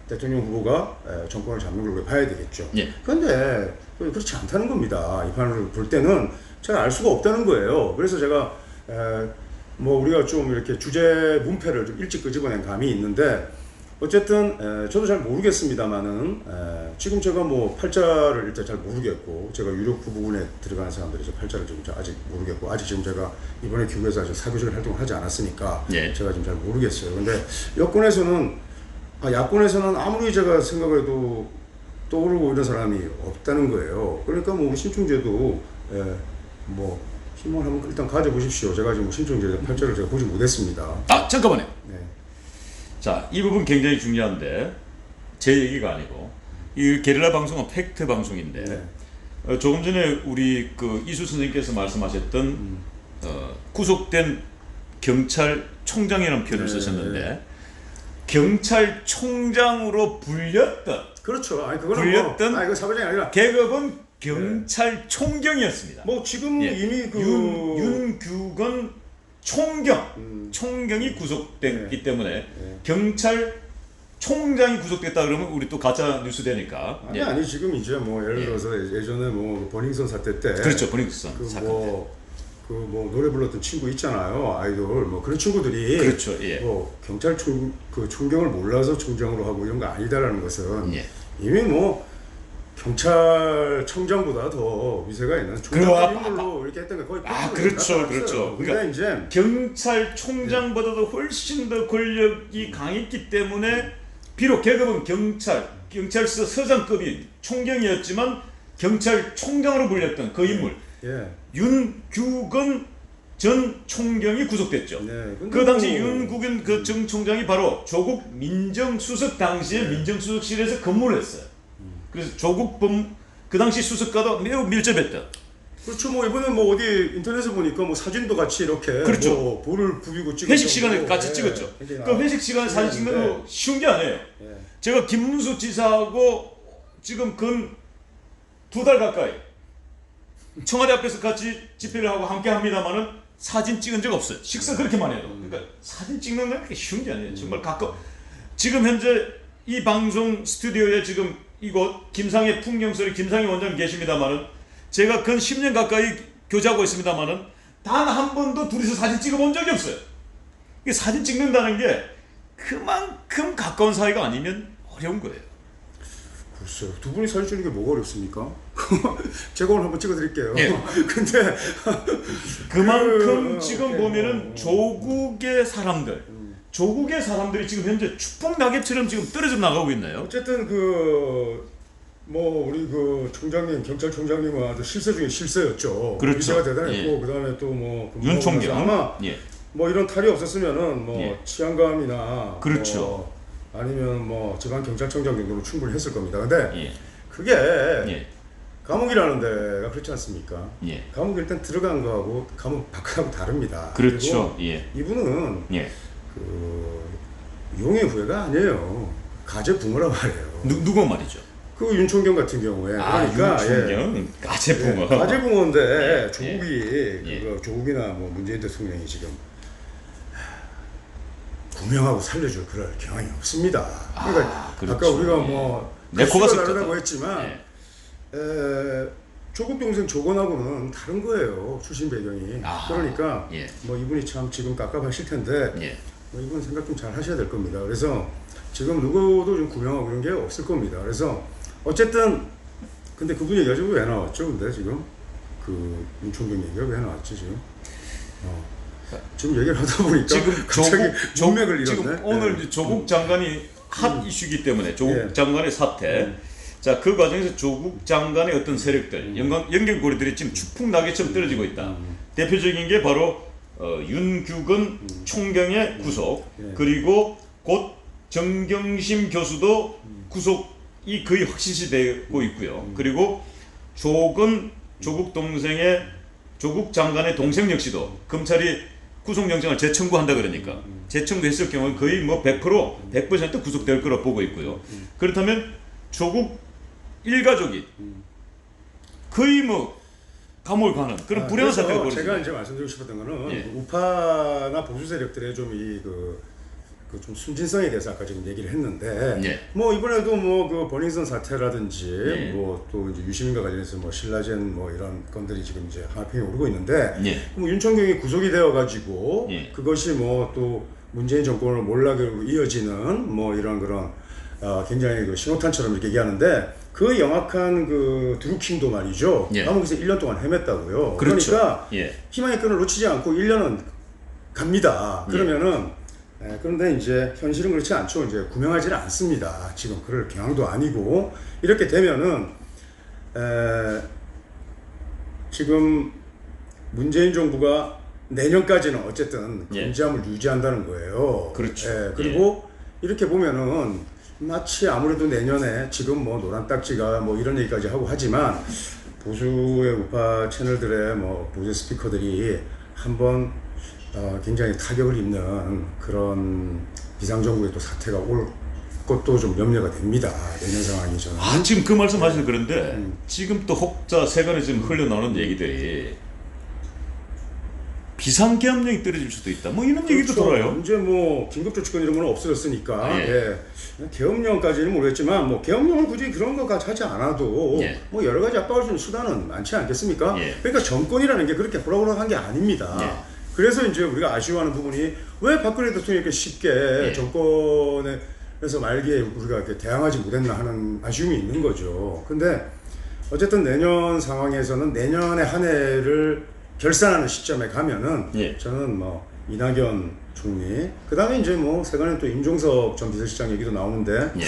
대통령 후보가 정권을 잡는 걸 봐야 되겠죠. 그런데 그렇지 않다는 겁니다. 이 판을 볼 때는 제가 알 수가 없다는 거예요. 그래서 제가 뭐 우리가 좀 이렇게 주제 문패를 좀 일찍 끄집어낸 감이 있는데 어쨌든 저도 잘 모르겠습니다만은 지금 제가 뭐 팔자를 일단 잘 모르겠고 제가 유력후 부분에 들어가는 사람들이 제 팔자를 좀 아직 모르겠고 아직 지금 제가 이번에 기구에서 아직 사교적인 활동을 하지 않았으니까 제가 지금 잘 모르겠어요. 근데 야권에서는 아무리 제가 생각을 해도 떠오르고 이런 사람이 없다는 거예요. 그러니까 뭐 신충재도 뭐 힘을 한번 일단 가져보십시오. 제가 지금 신충재 팔자를 제가 보지 못했습니다. 잠깐만요. 자, 이 부분 굉장히 중요한데 제 얘기가 아니고 이 게릴라 방송은 팩트 방송인데 조금 전에 우리 그 이수 선생님께서 말씀하셨던 구속된 경찰총장이라는 표현을 쓰셨는데 경찰총장으로 불렸던 그렇죠. 아니 그거는 불렸던 뭐, 이거 사회장이 아니라 계급은 경찰총경이었습니다. 뭐 지금 예. 이미 그 윤규건 총경이 구속됐기 때문에 경찰총장이 구속됐다 그러면 우리 또 가짜 뉴스 되니까. 아니 지금 이제 뭐 예를 들어서 예전에 뭐 버닝썬 사태 때 그렇죠. 버닝썬 사건 때. 그 뭐 노래 불렀던 친구 있잖아요, 아이돌 뭐 그런 친구들이 그렇죠. 예. 뭐 경찰 총경을 몰라서 총장으로 하고 이런 거 아니다라는 것은 예. 이미 뭐 경찰청장보다 더 위세가 있는 총장 인물로 이렇게 했던 게 거의 그렇죠. 그렇죠. 그러니까 이제 경찰총장보다도 훨씬 더 권력이 강했기 때문에 비록 계급은 경찰서 서장급인 총경이었지만 경찰총장으로 불렸던 그 인물 윤규건 전 총경이 구속됐죠. 그 당시 윤규건 그 전 총장이 바로 조국 민정수석 당시에 민정수석실에서 근무를 했어요. 그래서 그 당시 수석과도 매우 밀접했다. 그렇죠. 뭐 이번에 뭐 어디 인터넷에 보니까 뭐 사진도 같이 이렇게 그렇죠. 뭐 볼을 부비고 찍고 회식 시간에 같이 찍었죠. 그 회식 시간에 사진 찍는 거 쉬운 게 아니에요. 제가 김문수 지사하고 지금 근 2달 가까이 청와대 앞에서 같이 집회를 하고 함께 합니다만은 사진 찍은 적 없어요. 식사 그렇게만 해도. 그러니까 사진 찍는 건 그렇게 쉬운 게 아니에요. 정말 지금 현재 이 방송 스튜디오에 지금 이곳 김상의 풍경소리 김상희 원장님 계십니다만은 제가 근 10년 가까이 교제하고 있습니다만은 단 한 번도 둘이서 사진 찍어본 적이 없어요. 이게 사진 찍는다는 게 그만큼 가까운 사이가 아니면 어려운 거예요. 글쎄요. 두 분이 사진 찍는 게 뭐가 어렵습니까? 제가 오늘 한번 찍어드릴게요. 예. 근데 그만큼 지금 보면은 조국의 사람들이 지금 현재 축복 낙엽처럼 지금 떨어져 나가고 있나요? 어쨌든 뭐 우리 그 총장님, 경찰총장님은 아주 실세 중에 실세였죠. 그렇죠. 위세가 대단했고 그다음에 또 뭐 윤 총경 아마 뭐 이런 탈이 없었으면은 뭐 치안감이나 그렇죠. 뭐 아니면 뭐 지방 경찰청장 정도로 충분히 했을 겁니다. 근데 그게 감옥이라는 데가 그렇지 않습니까? 감옥 일단 들어간 거하고 감옥 밖하고 다릅니다. 그렇죠. 이분은 그 용의 후예가 아니에요. 가제 붕어라 말이에요. 누구 말이죠? 그 윤총경 같은 경우에 그러니까 윤총경 가제 붕어. 가제 붕어인데 조국이 조국이나 뭐 문재인 대통령이 지금 구명하고 살려줄 그럴 경향이 없습니다. 그러니까 그렇죠. 아까 우리가 뭐 내코가 다르다고 했지만 조국 동생 조건하고는 다른 거예요. 출신 배경이. 그러니까 뭐 이분이 참 지금 깝깝하실 텐데 뭐 이분 생각 좀 잘 하셔야 될 겁니다. 그래서 지금 누구도 좀 구명하고 그런 게 없을 겁니다. 그래서 어쨌든 근데 그분 얘기가 지금 왜 나왔죠? 근데 지금 그 윤총경 얘기가 왜 나왔지 지금? 지금 얘기를 하다 보니까 지금 갑자기 정맥을 잃었네. 지금 오늘 조국 장관이 핫 이슈이기 때문에 조국 장관의 사태. 자, 그 과정에서 조국 장관의 어떤 세력들, 연결고리들이 지금 축풍낙엽처럼 떨어지고 있다. 대표적인 게 바로 윤규건 총경의 구속, 그리고 곧 정경심 교수도 구속이 거의 확실시되고 있고요. 그리고 조국 장관의 동생 역시도 검찰이 구속영장을 재청구한다 그러니까 재청구했을 경우에 거의 뭐 100% 구속될 거라 보고 있고요. 그렇다면 조국 일가족이 거의 뭐 감옥을 가는 그런 불행한 사태가 벌어지죠. 제가 이제 말씀드리고 싶었던 거는 우파나 보수 세력들의 좀 좀 순진성에 대해서 아까 지금 얘기를 했는데 뭐 이번에도 뭐 그 버닝썬 사태라든지 뭐 또 이제 유시민과 관련해서 뭐 신라젠 뭐 이런 건들이 지금 이제 하마평에 오르고 있는데 뭐 윤총경이 구속이 되어 가지고 그것이 뭐 또 문재인 정권을 몰락으로 이어지는 뭐 이런 그런 굉장히 그 신호탄처럼 이렇게 얘기하는데 그 영악한 그 드루킹도 말이죠. 감옥에서 1년 동안 헤맸다고요. 그렇죠. 그러니까 희망의 끈을 놓치지 않고 1년은 갑니다. 그러면은 그런데 이제 현실은 그렇지 않죠. 이제 구명하지는 않습니다. 지금 그럴 경향도 아니고 이렇게 되면은 지금 문재인 정부가 내년까지는 어쨌든 건재함을 유지한다는 거예요. 그렇죠. 그리고 이렇게 보면은 마치 아무래도 내년에 지금 뭐 노란 딱지가 뭐 이런 얘기까지 하고 하지만 보수의 우파 채널들의 뭐 보수 스피커들이 한번 굉장히 타격을 입는 그런 비상정부의 또 사태가 올 것도 좀 염려가 됩니다. 내년 상황이 저는. 지금 그 말씀 하시는 그런데 지금 또 혹자 세간에 지금 흘러나오는 얘기들이 비상계엄령이 떨어질 수도 있다. 뭐 이런 얘기도 돌아요. 이제 뭐 긴급조치권 이런 건 없어졌으니까 예. 계엄령까지는 모르겠지만 뭐 계엄령을 굳이 그런 것까지 하지 않아도 예. 뭐 여러 가지 압박할 수 있는 수단은 많지 않겠습니까? 예. 그러니까 정권이라는 게 그렇게 호락호락한 게 아닙니다. 예. 그래서 이제 우리가 아쉬워하는 부분이 왜 박근혜 대통령이 이렇게 쉽게 예. 정권에서 말기에 우리가 이렇게 대항하지 못했나 하는 아쉬움이 있는 거죠. 근데 어쨌든 내년 상황에서는 내년의 한 해를 결산하는 시점에 가면은 예. 저는 뭐 이낙연 총리 그다음에 이제 뭐 세간에 또 임종석 전 비서실장 얘기도 나오는데 예.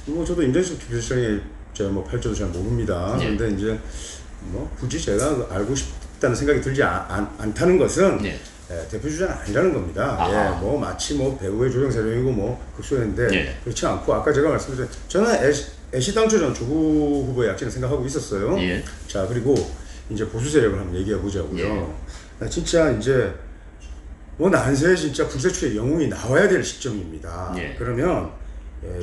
뭐 저도 임종석 비서실장의 제가 뭐 팔자도 잘 모릅니다. 예. 그런데 이제 뭐 굳이 제가 알고 싶다는 생각이 들지 않다는 것은 예. 대표 주자는 아니라는 겁니다. 예, 뭐 마치 뭐 배우의 조정세령이고 뭐 극소인데 예. 그렇지 않고 아까 제가 말씀드린 저는 애시당초 전 조국 후보의 약진을 생각하고 있었어요. 예. 자 그리고 이제 보수 세력을 한번 얘기해 보자고요. 진짜 이제 뭐 난세에 진짜 불세출의 영웅이 나와야 될 시점입니다. 예. 그러면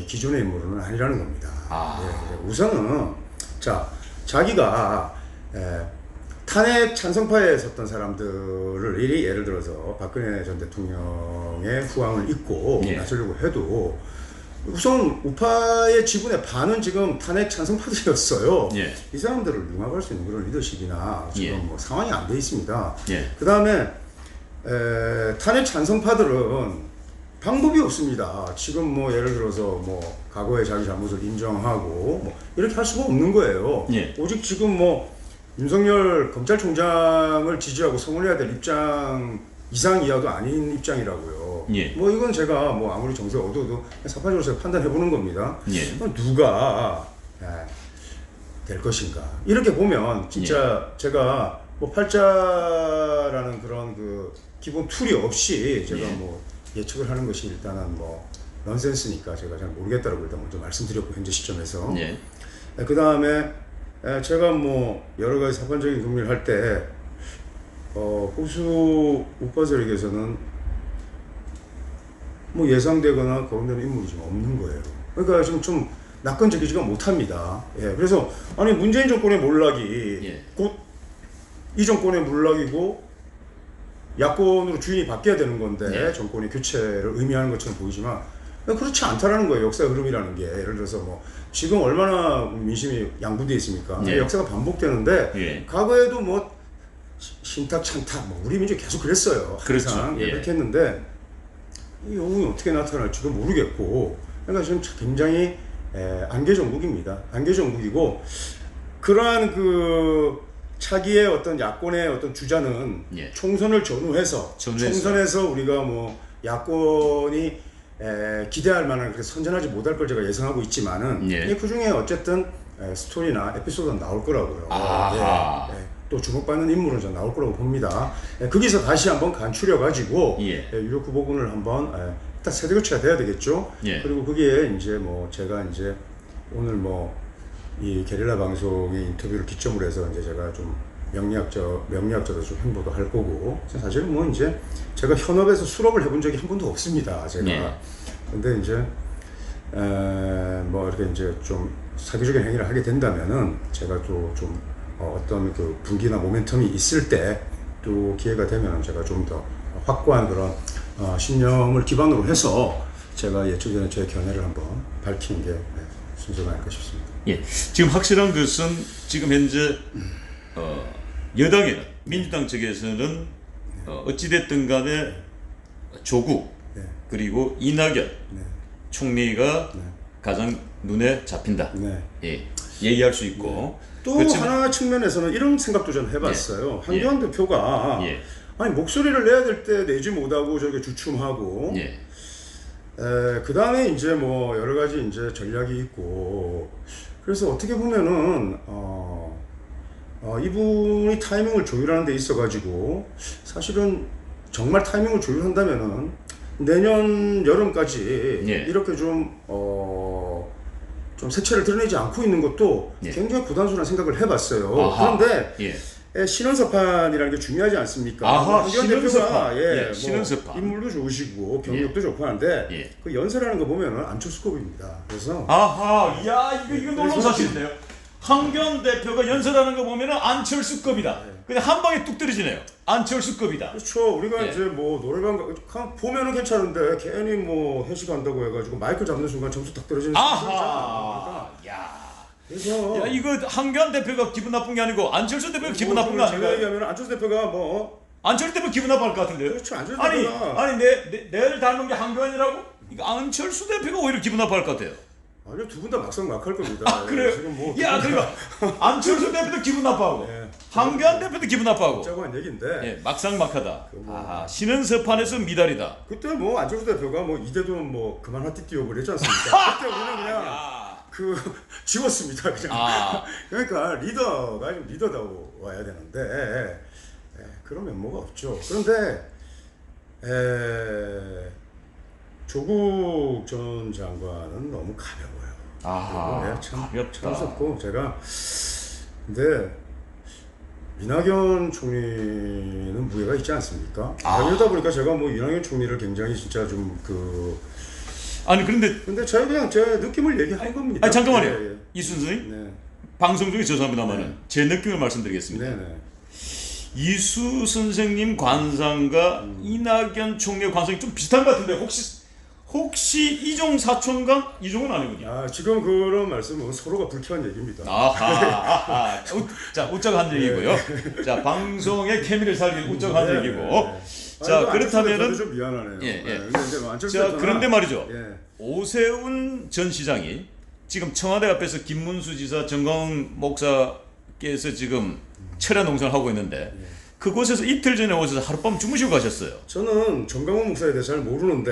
기존의 인물은 아니라는 겁니다. 우선은 자 자기가 탄핵 찬성파에 섰던 사람들을 예를 들어서 박근혜 전 대통령의 후황을 잇고 예. 나서려고 해도 우선 우파의 지분의 반은 지금 탄핵 찬성파들이었어요. 예. 이 사람들을 융합할 수 있는 그런 리더십이나 지금 예. 뭐 상황이 안 돼 있습니다. 예. 그 다음에 탄핵 찬성파들은 방법이 없습니다. 지금 뭐 예를 들어서 뭐 과거의 자기 잘못을 인정하고 뭐 이렇게 할 수가 없는 거예요. 예. 오직 지금 뭐 윤석열 검찰총장을 지지하고 성원해야 될 입장 이상 이하도 아닌 입장이라고요. 예. 뭐 이건 제가 뭐 아무리 정세가 어두워도 사파적으로 제가 판단해 보는 겁니다. 예. 누가 될 것인가 이렇게 보면 진짜 제가 뭐 팔자라는 그런 그 기본 툴이 없이 제가 뭐 예측을 하는 것이 일단은 뭐 넌센스니까 제가 잘 모르겠다라고 일단 먼저 말씀드렸고 현재 시점에서 그 다음에 제가 뭐 여러 가지 사판적인 궁리를 할 때 보수 우파 세력에서는 뭐 예상되거나 거론되는 인물이 지금 없는 거예요. 그러니까 지금 좀 낙건적이지가 못합니다. 예, 그래서 아니 문재인 정권의 몰락이 곧 이 정권의 몰락이고 야권으로 주인이 바뀌어야 되는 건데 정권의 교체를 의미하는 것처럼 보이지만 그렇지 않다라는 거예요. 역사의 흐름이라는 게 예를 들어서 뭐 지금 얼마나 민심이 양분되어 있습니까? 역사가 반복되는데 과거에도 뭐 신탁 찬탁 뭐 우리 민족 계속 그랬어요. 그렇죠. 그렇게 했는데 이 영웅이 어떻게 나타날지도 모르겠고 그러니까 지금 굉장히 안개 정국입니다. 안개 정국이고 그러한 그 차기의 어떤 야권의 어떤 주자는 총선을 전후해서 총선에서 우리가 뭐 야권이 기대할 만한 그렇게 선전하지 못할 걸 제가 예상하고 있지만은 그 중에 어쨌든 스토리나 에피소드가 나올 거라고요. 또 주목받는 인물은 저 나올 거라고 봅니다. 거기서 다시 한번 간추려 가지고 유력 후보군을 한번 일단 세대 교체가 돼야 되겠죠. 그리고 거기에 이제 뭐 제가 이제 오늘 뭐 이 게릴라 방송의 인터뷰를 기점으로 해서 이제 제가 좀 명리학자도 좀 행보도 할 거고 사실은 뭐 이제 제가 현업에서 수업을 해본 적이 한 번도 없습니다. 제가 근데 이제 뭐 이렇게 이제 좀 사교적인 행위를 하게 된다면은 제가 또 좀 어떤 그 분기나 모멘텀이 있을 때 또 기회가 되면 제가 좀 더 확고한 그런 신념을 기반으로 해서 제가 예측되는 제 견해를 한번 밝히는 게 순서가 아닐까 싶습니다. 지금 확실한 것은 지금 현재 여당에는 민주당 측에서는 어찌됐든 간에 조국 그리고 이낙연 총리가 가장 눈에 잡힌다. 얘기할 수 있고 또 하나 측면에서는 이런 생각도 좀 해봤어요. 한교안 대표가 아니 목소리를 내야 될 때 내지 못하고 저렇게 주춤하고 그 다음에 이제 뭐 여러 가지 이제 전략이 있고 그래서 어떻게 보면은 이분이 타이밍을 조율하는 데 있어 가지고 사실은 정말 타이밍을 조율한다면은 내년 여름까지 이렇게 좀 색채를 드러내지 않고 있는 것도 굉장히 부담스러운 생각을 해봤어요. 그런데 신원섭판이라는 게 중요하지 않습니까? 아하, 황교안 신원섭판. 대표가 예, 뭐 신원섭판. 인물도 좋으시고 경력도 좋고 한데 예. 그 연설하는 거 보면은 안철수급입니다. 그래서 아하, 야 이거 놀라운 사실인데요. 황교안 대표가 연설하는 거 보면은 안철수급이다. 그냥 한 방에 뚝 떨어지네요. 안철수급이다. 그렇죠. 우리가 예. 이제 뭐 노래방 보면은 괜찮은데 괜히 뭐 회식한다고 해가지고 마이크 잡는 순간 점수 딱 떨어지는 아하, 야. 그래서 야 이거 황교안 대표가 기분 나쁜 게 아니고 안철수 대표가 기분 나쁜 거 제가 아닌가요? 얘기하면 안철수 대표가 뭐 안철수 대표 기분 나빠할 것 같은데요? 그렇죠. 안철수 아니 대표가 아니 내를 닮은 게 황교안이라고? 이거 안철수 대표가 오히려 기분 나빠할 것 같아요. 아니요 두 분 다 막상 막할 겁니다. 아 그래요? 지금 뭐 야 그러니까 안철수 대표도 기분 나빠하고 예. 황교안 대표도 기분 나빠하고 짜고 한 얘기인데 예, 막상막하다. 아 신은섭판에서 미달이다. 그때 뭐 안철수 대표가 뭐 이대돈 뭐 그만 핫띠 띄워버렸지 않습니까? 그때 우리는 그냥 야. 그 지웠습니다 그냥. 아. 그러니까 리더가 좀 리더다워 와야 되는데 그런 면모가 없죠. 그런데 조국 전 장관은 너무 가벼워요. 아하, 참 가볍다. 무섭고 제가 근데 이낙연 총리는 무게가 있지 않습니까? 그러다 보니까 제가 뭐 이낙연 총리를 굉장히 진짜 좀 아니 그런데 근데 제가 그냥 제 느낌을 얘기한 겁니다. 아니 잠깐만요. 예, 예. 이순선님 네. 방송 중에 죄송합니다만은 제 느낌을 말씀드리겠습니다. 네네. 이수 선생님 관상과 이낙연 총리의 관상이 좀 비슷한 것 같은데 혹시 이종 사촌간 이종은 아니군요. 아 지금 그런 말씀은 서로가 불쾌한 얘기입니다. 아하. 자 웃자고 한 얘기고요. 자 방송의 케미를 살리는 웃자고 한 얘기고. 자 아니, 그렇다면은 좀 미안하네요. 예, 예. 근데 이제 뭐 안철수 자 대표나- 그런데 말이죠. 예. 오세훈 전 시장이 지금 청와대 앞에서 김문수 지사, 정광훈 목사께서 지금 철야 농성을 하고 있는데 그곳에서 이틀 전에 오셔서 하룻밤 주무시고 가셨어요. 저는 정강훈 목사에 대해서 잘 모르는데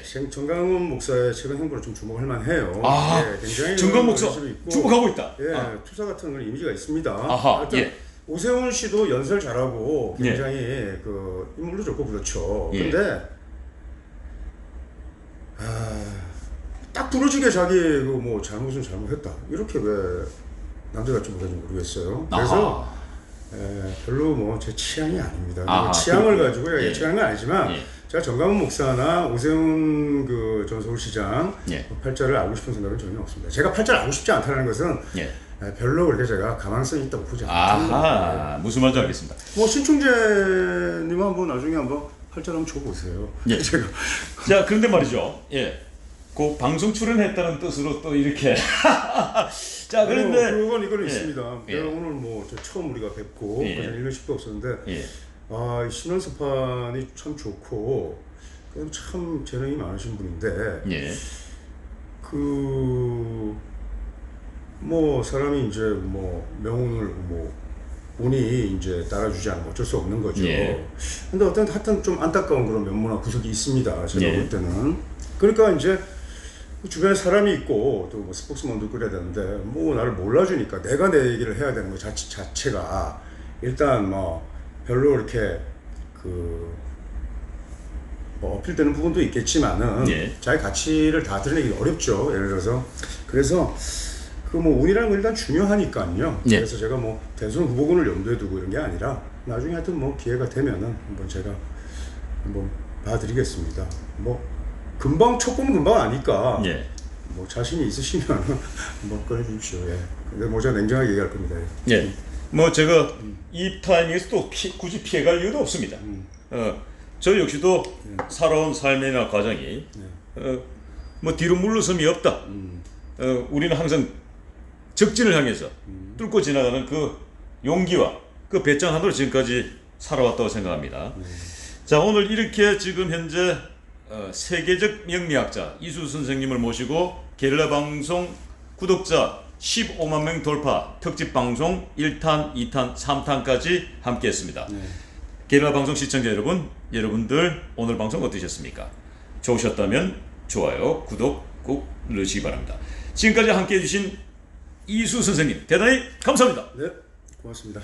예. 정강훈 목사의 최근 행보를 좀 주목할 만해요. 아, 예, 굉장히 정광훈 목사 관심이 있고, 주목하고 있다. 예, 아. 투사 같은 그런 이미지가 있습니다. 아하, 하여튼 예. 오세훈 씨도 연설 잘하고 굉장히 그 인물도 좋고 그렇죠. 예. 근데 딱 부러지게 자기 그 뭐 잘못은 잘못했다 이렇게 왜 남들같이 못하는지 모르겠어요. 그래서 아하. 별로 뭐 제 취향이 아닙니다. 아하, 취향을 그렇군요. 가지고 예. 취향은 아니지만 예. 제가 정강훈 목사나 오세훈 그 전 서울시장 예. 팔자를 알고 싶은 생각은 전혀 없습니다. 제가 팔자를 알고 싶지 않다는 것은 예. 별로 그렇게 제가 가망성이 있다고 보지 않습니다. 아하. 무슨 말인지 알겠습니다. 뭐 신충재님 한번 나중에 한번 팔자를 한번 줘보세요. 예. 제가 자 그런데 말이죠. 예. 그 방송 출연했다는 뜻으로 또 이렇게 자 그런데 그건 이거는 예. 있습니다. 예. 오늘 뭐 처음 우리가 뵙고 예. 그냥 1년 10도 없었는데 예. 이 신원섭판이 참 좋고 참 재능이 많으신 분인데 예. 뭐 사람이 이제 뭐 명운을 뭐 운이 이제 따라주지 않으면 어쩔 수 없는 거죠. 예. 근데 하여튼 좀 안타까운 그런 면모나 구석이 있습니다. 제가 예. 볼 때는. 그러니까 이제 주변에 사람이 있고 또 뭐 스포츠먼도 그래야 되는데 뭐 나를 몰라주니까 내가 내 얘기를 해야 되는 거 자체가 일단 뭐 별로 이렇게 뭐 어필되는 부분도 있겠지만은 예. 자기 가치를 다 드러내기 어렵죠. 예를 들어서 그래서 그 뭐 운이라는 건 일단 중요하니까요. 예. 그래서 제가 뭐 대선 후보군을 염두에 두고 이런 게 아니라 나중에 하여튼 뭐 기회가 되면은 한번 제가 한번 봐드리겠습니다. 뭐 금방 첫 보면 금방 아니까 예. 뭐 자신이 있으시면 한번 꺼내주십시오. 예. 근데 뭐 제가 냉정하게 얘기할 겁니다. 예. 뭐 제가 이 타임에서 또 굳이 피해갈 이유도 없습니다. 저 역시도 살아온 삶이나 과정이 뭐 뒤로 물러섬이 없다. 우리는 항상 적진을 향해서 뚫고 지나가는 그 용기와 그 배짱 하나로 지금까지 살아왔다고 생각합니다. 자 오늘 이렇게 지금 현재 세계적 명리학자 이수 선생님을 모시고 게릴라 방송 구독자 15만 명 돌파 특집 방송 1탄, 2탄, 3탄까지 함께 했습니다. 게릴라 방송 시청자 여러분, 여러분들 오늘 방송 어떠셨습니까? 좋으셨다면 좋아요, 구독 꼭 누르시기 바랍니다. 지금까지 함께 해주신 이수 선생님 대단히 감사합니다. 네, 고맙습니다.